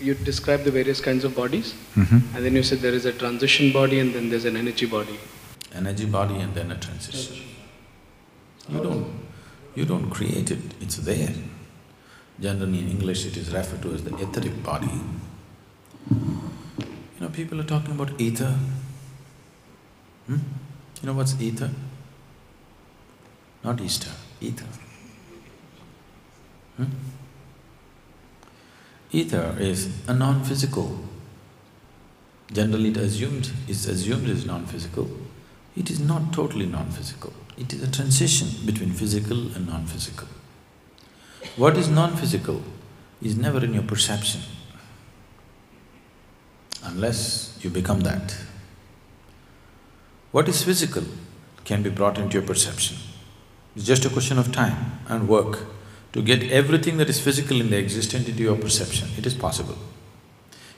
you described the various kinds of bodies, Mm-hmm. and then you said there is a transition body and then there's an energy body. Energy body and then a transition. You don't create it, it's there. Generally in English it is referred to as the etheric body. You know, people are talking about ether. You know what's ether? Not Easter, ether. Ether is a non-physical. Generally it's assumed as non-physical. It is not totally non-physical. It is a transition between physical and non-physical. What is non-physical is never in your perception, unless you become that. What is physical can be brought into your perception. It's just a question of time and work to get everything that is physical in the existent into your perception. It is possible.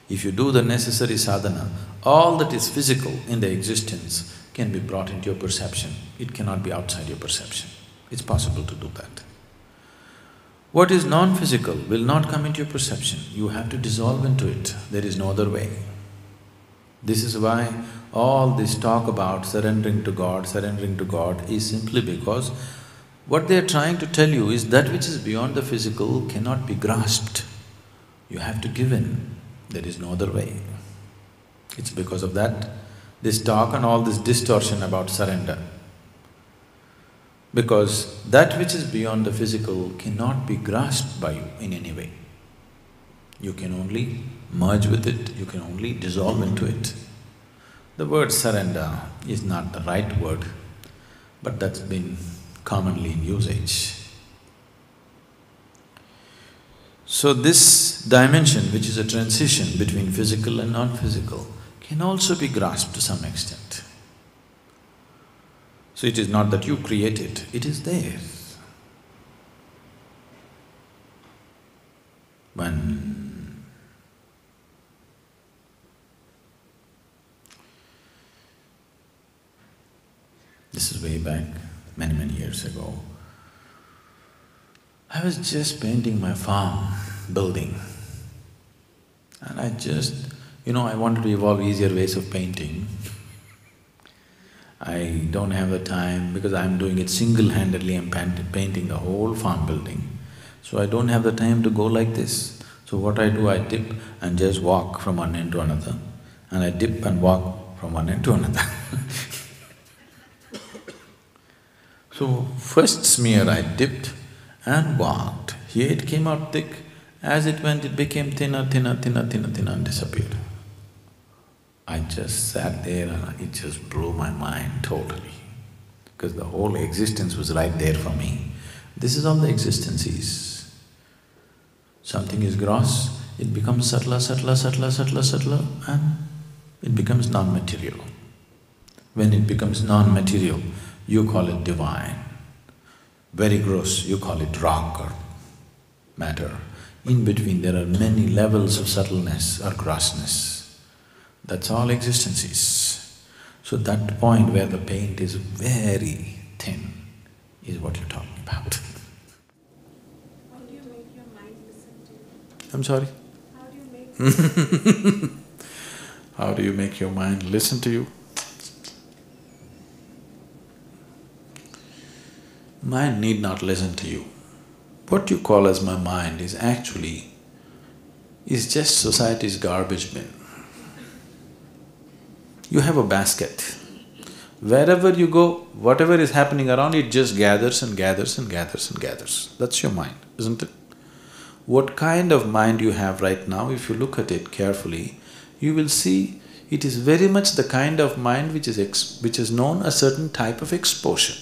If you do the necessary sadhana, all that is physical in the existence can be brought into your perception. It cannot be outside your perception. It's possible to do that. What is non-physical will not come into your perception. You have to dissolve into it. There is no other way. This is why all this talk about surrendering to God is simply because what they are trying to tell you is that which is beyond the physical cannot be grasped. You have to give in. There is no other way. It's because of that, this talk and all this distortion about surrender. Because that which is beyond the physical cannot be grasped by you in any way. You can only merge with it, you can only dissolve into it. The word surrender is not the right word, but that's been commonly in usage. So this dimension, which is a transition between physical and non-physical, can also be grasped to some extent. So it is not that you create it, it is there. This is way back, many years ago. I was just painting my farm building and I wanted to evolve easier ways of painting. I don't have the time because I'm doing it single-handedly, I'm painting the whole farm building. So I don't have the time to go like this. So what I do, I dip and just walk from one end to another, and I dip and walk from one end to another. So first smear I dipped and walked. Here it came out thick. As it went, it became thinner and disappeared. I just sat there and it just blew my mind totally, because the whole existence was right there for me. This is all the existence is. Something is gross, it becomes subtler, and it becomes non-material. When it becomes non-material, you call it divine. Very gross, you call it rock or matter. In between there are many levels of subtleness or grossness. That's all existence is. So that point where the paint is very thin is what you're talking about. How do you make your mind listen to you? I'm sorry? How do you make… How do you make your mind listen to you? Mind need not listen to you. What you call as my mind is just society's garbage bin. You have a basket. Wherever you go, whatever is happening around, it just gathers and gathers and gathers and gathers. That's your mind, isn't it? What kind of mind you have right now, if you look at it carefully, you will see it is very much the kind of mind which is known a certain type of exposure.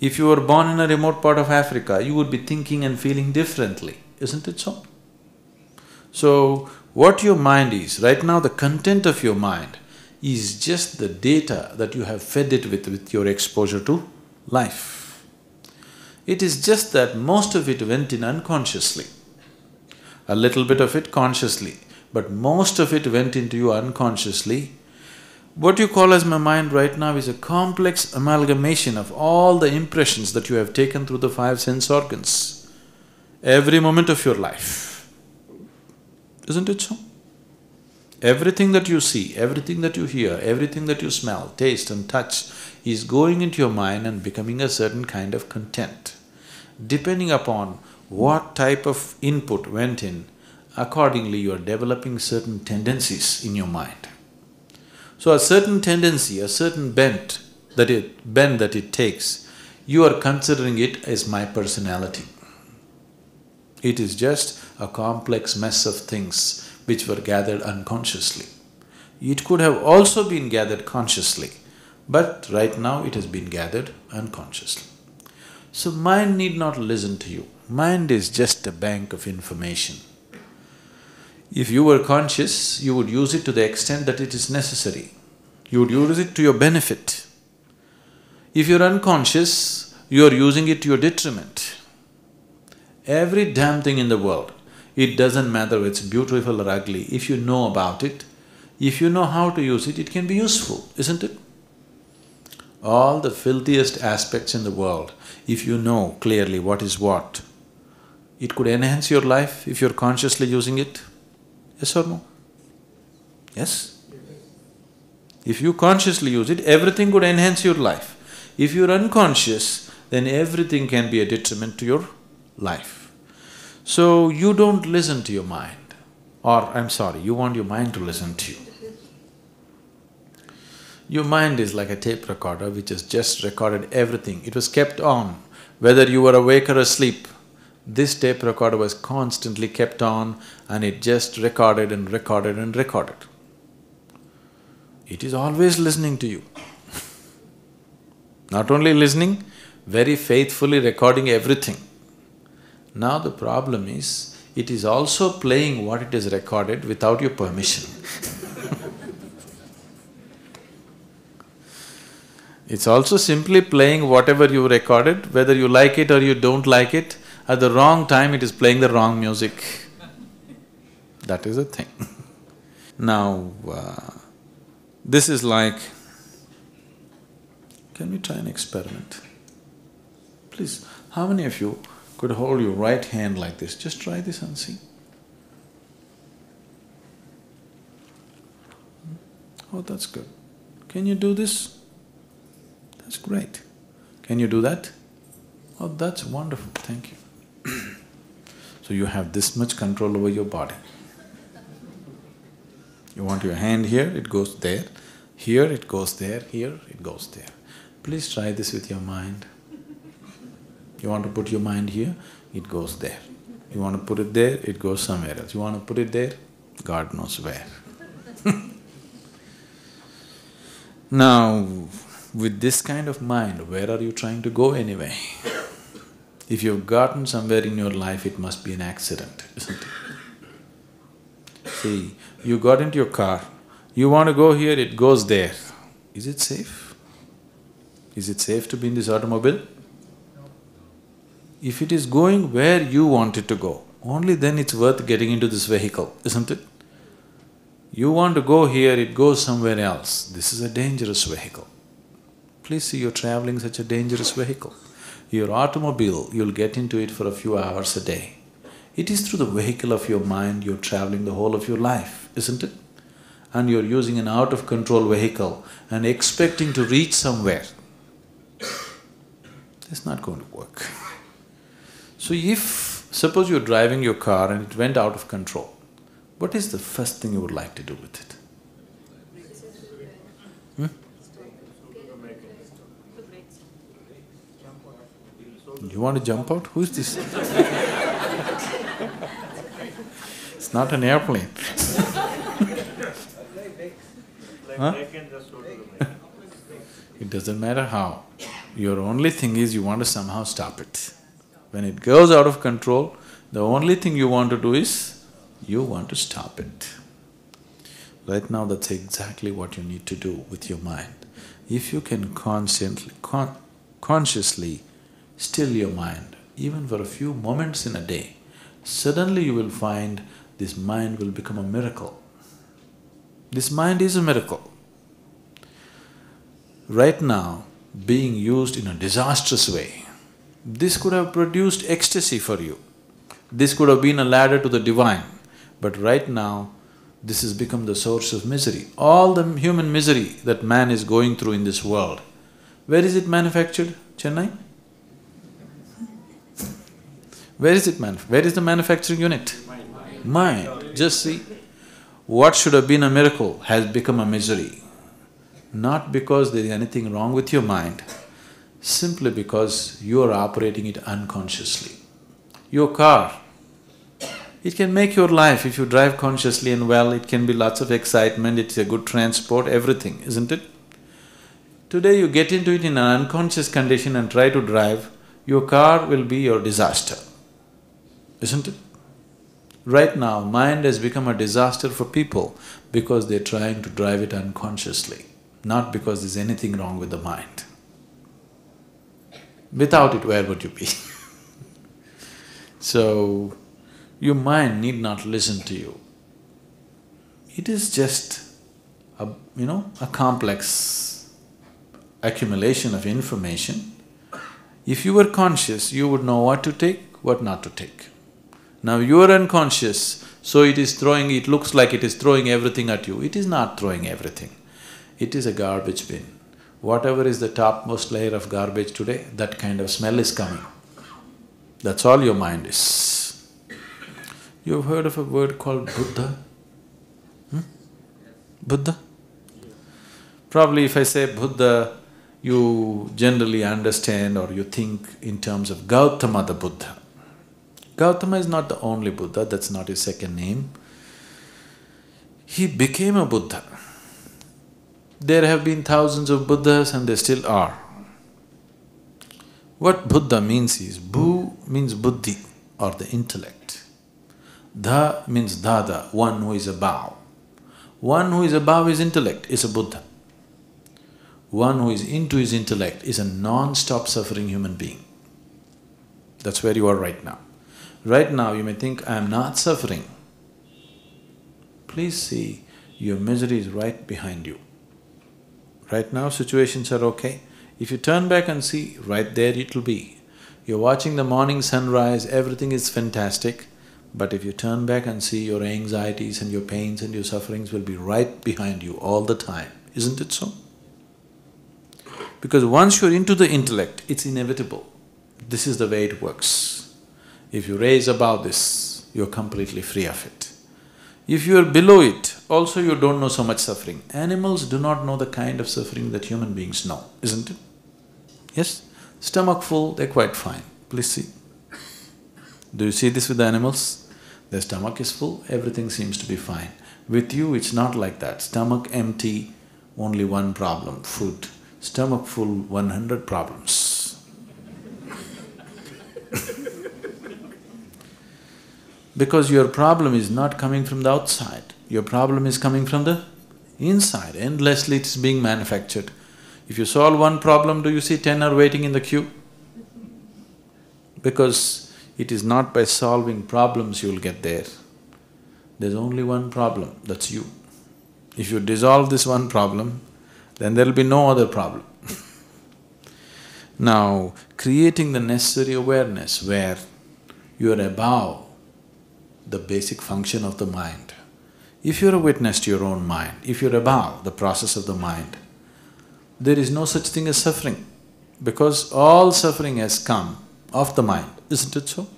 If you were born in a remote part of Africa, you would be thinking and feeling differently, isn't it so? So, what your mind is, right now the content of your mind is just the data that you have fed it with your exposure to life. It is just that most of it went in unconsciously, a little bit of it consciously, but most of it went into you unconsciously. What you call as my mind right now is a complex amalgamation of all the impressions that you have taken through the 5 sense organs, every moment of your life. Isn't it so? Everything that you see, everything that you hear, everything that you smell, taste and touch is going into your mind and becoming a certain kind of content. Depending upon what type of input went in, accordingly you are developing certain tendencies in your mind. So a certain tendency, a certain bend that it takes, you are considering it as my personality. It is just a complex mess of things which were gathered unconsciously. It could have also been gathered consciously, but right now it has been gathered unconsciously. So mind need not listen to you. Mind is just a bank of information. If you were conscious, you would use it to the extent that it is necessary. You would use it to your benefit. If you're unconscious, you are using it to your detriment. Every damn thing in the world, it doesn't matter whether it's beautiful or ugly, if you know about it, if you know how to use it, it can be useful, isn't it? All the filthiest aspects in the world, if you know clearly what is what, it could enhance your life if you're consciously using it. Yes or no? Yes? If you consciously use it, everything could enhance your life. If you're unconscious, then everything can be a detriment to your life. So you don't listen to your mind, or I'm sorry, you want your mind to listen to you. Your mind is like a tape recorder which has just recorded everything. It was kept on, whether you were awake or asleep. This tape recorder was constantly kept on and it just recorded and recorded and recorded. It is always listening to you. Not only listening, very faithfully recording everything. Now the problem is, it is also playing what it has recorded without your permission. It's also simply playing whatever you recorded, whether you like it or you don't like it. At the wrong time, it is playing the wrong music. That is the thing. Now, this is like… Can we try an experiment? Please, how many of you could hold your right hand like this? Just try this and see. Oh, that's good. Can you do this? That's great. Can you do that? Oh, that's wonderful, thank you. So you have this much control over your body. You want your hand here, it goes there. Here, it goes there. Here, it goes there. Please try this with your mind. You want to put your mind here, it goes there. You want to put it there, it goes somewhere else. You want to put it there, God knows where. Now, with this kind of mind, where are you trying to go anyway? If you've gotten somewhere in your life, it must be an accident, isn't it? See, you got into your car, you want to go here, it goes there. Is it safe? Is it safe to be in this automobile? If it is going where you want it to go, only then it's worth getting into this vehicle, isn't it? You want to go here, it goes somewhere else. This is a dangerous vehicle. Please see, you're traveling such a dangerous vehicle. Your automobile, you'll get into it for a few hours a day. It is through the vehicle of your mind you're traveling the whole of your life, isn't it? And you're using an out-of-control vehicle and expecting to reach somewhere. It's not going to work. So if… suppose you're driving your car and it went out of control, what is the first thing you would like to do with it? You want to jump out? Who is this? It's not an airplane. Huh? It doesn't matter how. Your only thing is you want to somehow stop it. When it goes out of control, the only thing you want to do is, you want to stop it. Right now, that's exactly what you need to do with your mind. If you can consciously still your mind, even for a few moments in a day, suddenly you will find this mind will become a miracle. This mind is a miracle. Right now, being used in a disastrous way, this could have produced ecstasy for you. This could have been a ladder to the divine. But right now, this has become the source of misery. All the human misery that man is going through in this world, where is it manufactured? Chennai? Where is it where is the manufacturing unit? Mind. Just see, what should have been a miracle has become a misery. Not because there is anything wrong with your mind, simply because you are operating it unconsciously. Your car, it can make your life if you drive consciously and well, it can be lots of excitement, it's a good transport, everything, isn't it? Today you get into it in an unconscious condition and try to drive, your car will be your disaster, isn't it? Right now, mind has become a disaster for people because they're trying to drive it unconsciously, not because there's anything wrong with the mind. Without it, where would you be? So, your mind need not listen to you. It is just a complex accumulation of information. If you were conscious, you would know what to take, what not to take. Now you are unconscious, so it looks like it is throwing everything at you. It is not throwing everything. It is a garbage bin. Whatever is the topmost layer of garbage today, that kind of smell is coming. That's all your mind is. You've heard of a word called Buddha? Buddha? Probably if I say Buddha, you generally understand or you think in terms of Gautama the Buddha. Gautama is not the only Buddha, that's not his second name. He became a Buddha. There have been thousands of Buddhas and there still are. What Buddha means is, Bu means buddhi or the intellect. Dha means dada, one who is above. One who is above his intellect is a Buddha. One who is into his intellect is a non-stop suffering human being. That's where you are right now. Right now you may think, I am not suffering. Please see, your misery is right behind you. Right now situations are okay. If you turn back and see, right there it will be. You're watching the morning sunrise, everything is fantastic, but if you turn back and see, your anxieties and your pains and your sufferings will be right behind you all the time, isn't it so? Because once you're into the intellect, it's inevitable. This is the way it works. If you raise above this, you're completely free of it. If you're below it, also you don't know so much suffering. Animals do not know the kind of suffering that human beings know, isn't it? Yes? Stomach full, they're quite fine. Please see. Do you see this with the animals? Their stomach is full, everything seems to be fine. With you, it's not like that. Stomach empty, only one problem, food. Stomach full, 100 problems. Because your problem is not coming from the outside, your problem is coming from the inside, endlessly it's being manufactured. If you solve one problem, do you see 10 are waiting in the queue? Because it is not by solving problems you'll get there. There's only one problem, that's you. If you dissolve this one problem, then there'll be no other problem. Now, creating the necessary awareness where you're above the basic function of the mind. If you're a witness to your own mind, if you're above the process of the mind, there is no such thing as suffering, because all suffering has come of the mind, isn't it so?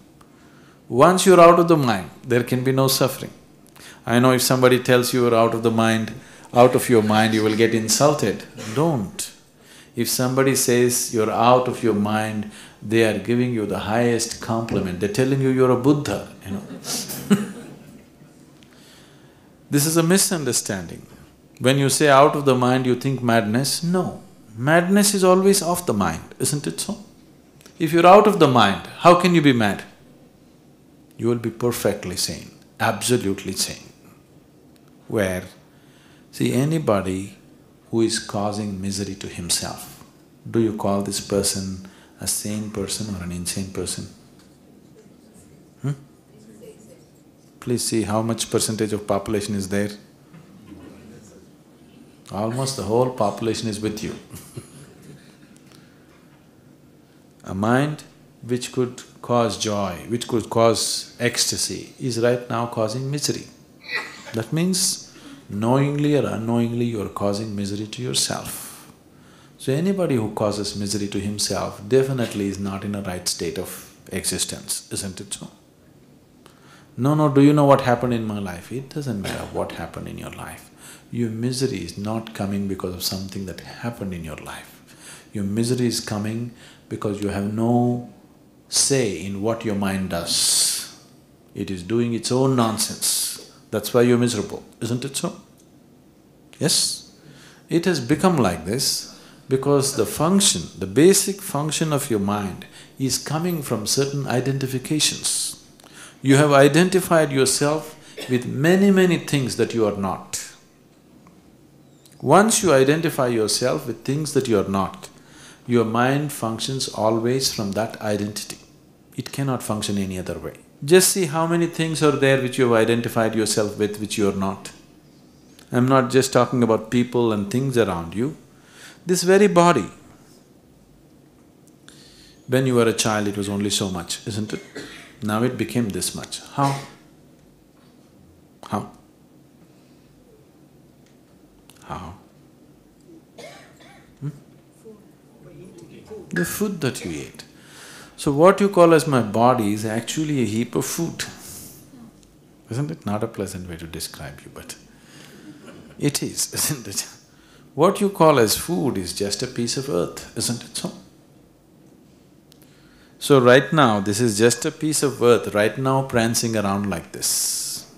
Once you're out of the mind, there can be no suffering. I know if somebody tells you you're out of the mind, out of your mind, you will get insulted. Don't. If somebody says you're out of your mind, they are giving you the highest compliment, they're telling you you're a Buddha, This is a misunderstanding. When you say out of the mind, you think madness. No, madness is always off the mind, isn't it so? If you're out of the mind, how can you be mad? You will be perfectly sane, absolutely sane. Where, see, anybody who is causing misery to himself, do you call this person a sane person or an insane person? Please see how much percentage of population is there. Almost the whole population is with you. A mind which could cause joy, which could cause ecstasy, is right now causing misery. That means knowingly or unknowingly you are causing misery to yourself. So anybody who causes misery to himself definitely is not in a right state of existence, isn't it so? No, do you know what happened in my life? It doesn't matter what happened in your life. Your misery is not coming because of something that happened in your life. Your misery is coming because you have no say in what your mind does. It is doing its own nonsense. That's why you're miserable, isn't it so? Yes? It has become like this because the function, the basic function of your mind is coming from certain identifications. You have identified yourself with many things that you are not. Once you identify yourself with things that you are not, your mind functions always from that identity. It cannot function any other way. Just see how many things are there which you have identified yourself with, which you are not. I'm not just talking about people and things around you. This very body, when you were a child it was only so much, isn't it? Now it became this much. How? How? How? The food that you eat. So what you call as my body is actually a heap of food. Isn't it? Not a pleasant way to describe you, but it is, isn't it? What you call as food is just a piece of earth, isn't it so? So right now, this is just a piece of earth right now prancing around like this.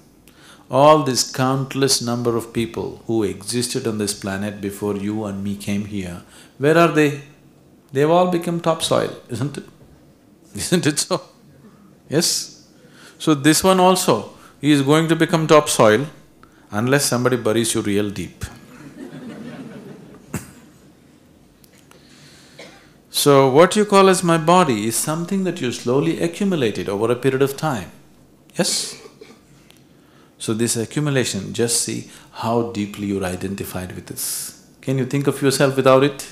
All this countless number of people who existed on this planet before you and me came here, where are they? They've all become topsoil, isn't it? Isn't it so? Yes? So this one also is going to become topsoil unless somebody buries you real deep. So what you call as my body is something that you slowly accumulated over a period of time, yes? So this accumulation, just see how deeply you're identified with this. Can you think of yourself without it?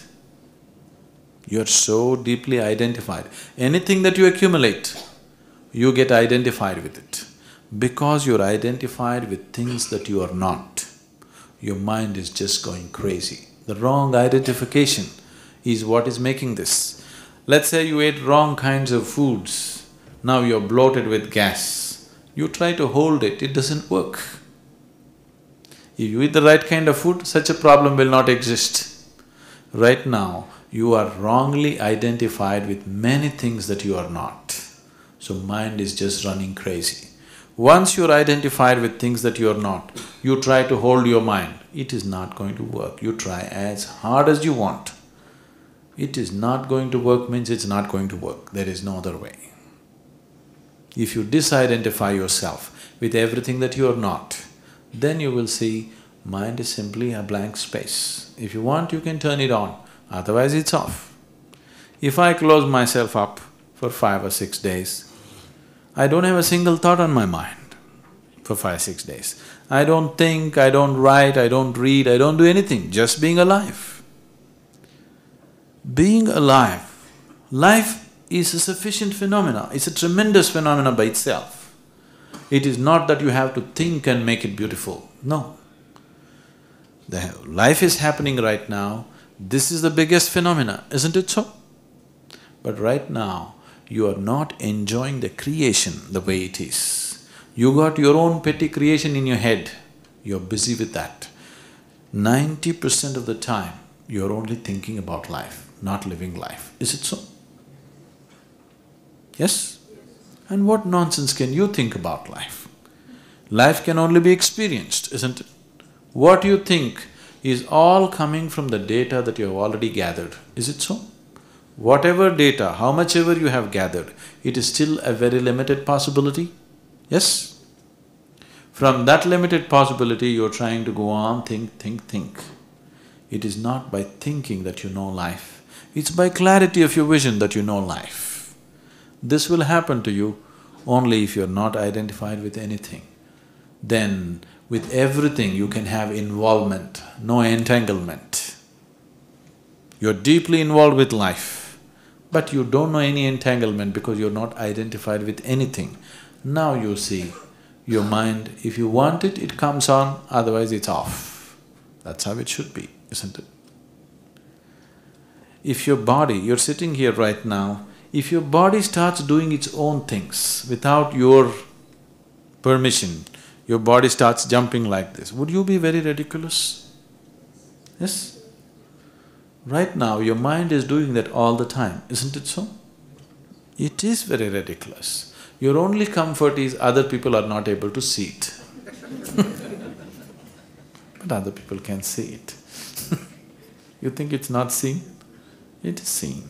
You're so deeply identified. Anything that you accumulate, you get identified with it. Because you're identified with things that you are not, your mind is just going crazy. The wrong identification is what is making this. Let's say you ate wrong kinds of foods, now you're bloated with gas. You try to hold it, it doesn't work. If you eat the right kind of food, such a problem will not exist. Right now, you are wrongly identified with many things that you are not. So mind is just running crazy. Once you're identified with things that you're not, you try to hold your mind, it is not going to work. You try as hard as you want. It is not going to work means it's not going to work, there is no other way. If you disidentify yourself with everything that you're not, then you will see mind is simply a blank space. If you want, you can turn it on, otherwise it's off. If I close myself up for 5 or 6 days, I don't have a single thought on my mind for 5-6 days. I don't think, I don't write, I don't read, I don't do anything, just being alive. Being alive, life is a sufficient phenomena, it's a tremendous phenomena by itself. It is not that you have to think and make it beautiful, no. The life is happening right now, this is the biggest phenomena, isn't it so? But right now, you are not enjoying the creation the way it is. You got your own petty creation in your head, you're busy with that. 90% of the time, you're only thinking about life, not living life. Is it so? Yes? And what nonsense can you think about life? Life can only be experienced, isn't it? What you think is all coming from the data that you have already gathered, is it so? Whatever data, how much ever you have gathered, it is still a very limited possibility, yes? From that limited possibility, you're trying to go on, think. It is not by thinking that you know life, it's by clarity of your vision that you know life. This will happen to you only if you're not identified with anything. Then, with everything you can have involvement, no entanglement. You're deeply involved with life, But you don't know any entanglement because you're not identified with anything. Now you see, your mind, if you want it, it comes on, otherwise it's off. That's how it should be, isn't it? If your body, you're sitting here right now, if your body starts doing its own things without your permission, your body starts jumping like this, would you be very ridiculous? Yes? Right now, your mind is doing that all the time, isn't it so? It is very ridiculous. Your only comfort is other people are not able to see it. But other people can see it. You think it's not seen? It is seen.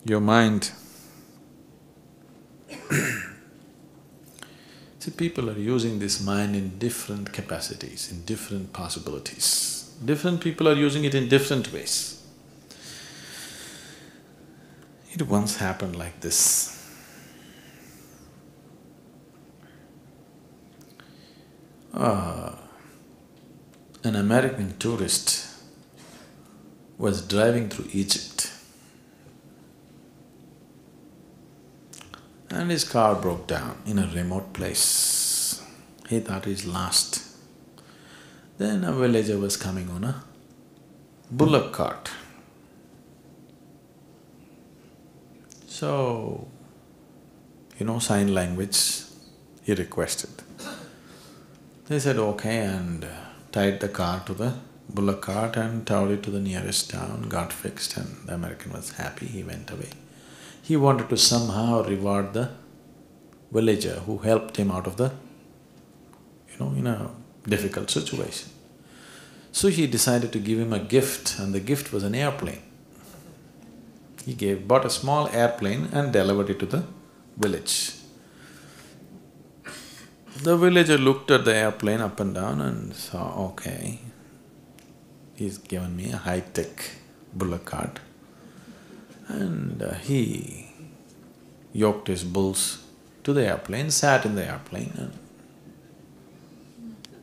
Your mind… See, people are using this mind in different capacities, in different possibilities. Different people are using it in different ways. It once happened like this. An American tourist was driving through Egypt and his car broke down in a remote place. He thought he's lost. Then a villager was coming on a bullock cart. So, sign language, he requested. They said okay and tied the car to the bullock cart and towed it to the nearest town, got fixed, and the American was happy, he went away. He wanted to somehow reward the villager who helped him out of the, in a difficult situation. So he decided to give him a gift, and the gift was an airplane. He bought a small airplane and delivered it to the village. The villager looked at the airplane up and down and saw, okay, he's given me a high-tech bullock cart. And he yoked his bulls to the airplane, sat in the airplane, and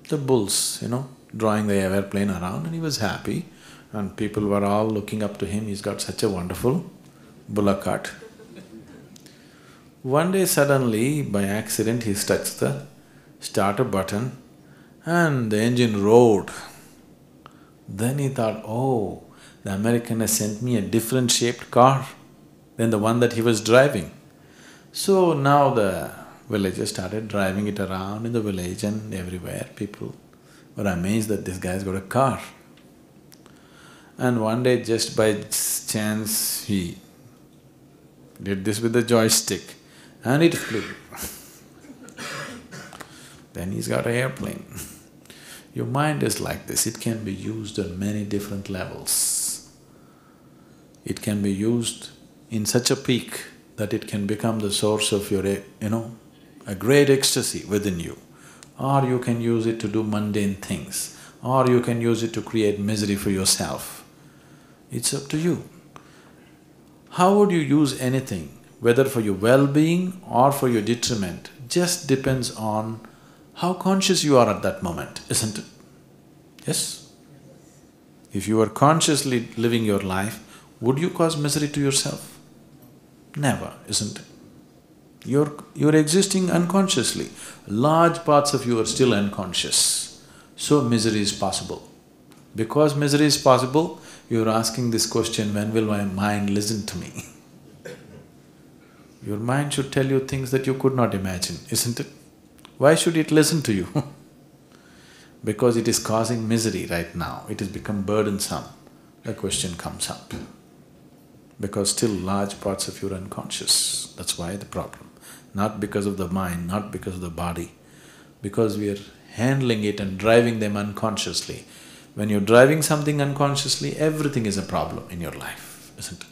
the bulls, drawing the airplane around, and he was happy. And people were all looking up to him, he's got such a wonderful bullock cart. One day suddenly, by accident, he touched the starter button and the engine roared. Then he thought, oh, the American has sent me a different shaped car than the one that he was driving. So now the villagers started driving it around in the village and everywhere. People were amazed that this guy's got a car. And one day, just by chance, he did this with the joystick and it flew. Then he's got an airplane. Your mind is like this, it can be used on many different levels. It can be used in such a peak that it can become the source of your, a great ecstasy within you. Or you can use it to do mundane things, or you can use it to create misery for yourself. It's up to you. How would you use anything, whether for your well-being or for your detriment, just depends on how conscious you are at that moment, isn't it? Yes? If you are consciously living your life, would you cause misery to yourself? Never, isn't it? You're existing unconsciously. Large parts of you are still unconscious, so misery is possible. Because misery is possible, you're asking this question, when will my mind listen to me? Your mind should tell you things that you could not imagine, isn't it? Why should it listen to you? Because it is causing misery right now, it has become burdensome. The question comes up. Because still large parts of you are unconscious, that's why the problem. Not because of the mind, not because of the body, because we are handling it and driving them unconsciously. When you're driving something unconsciously, everything is a problem in your life, isn't it?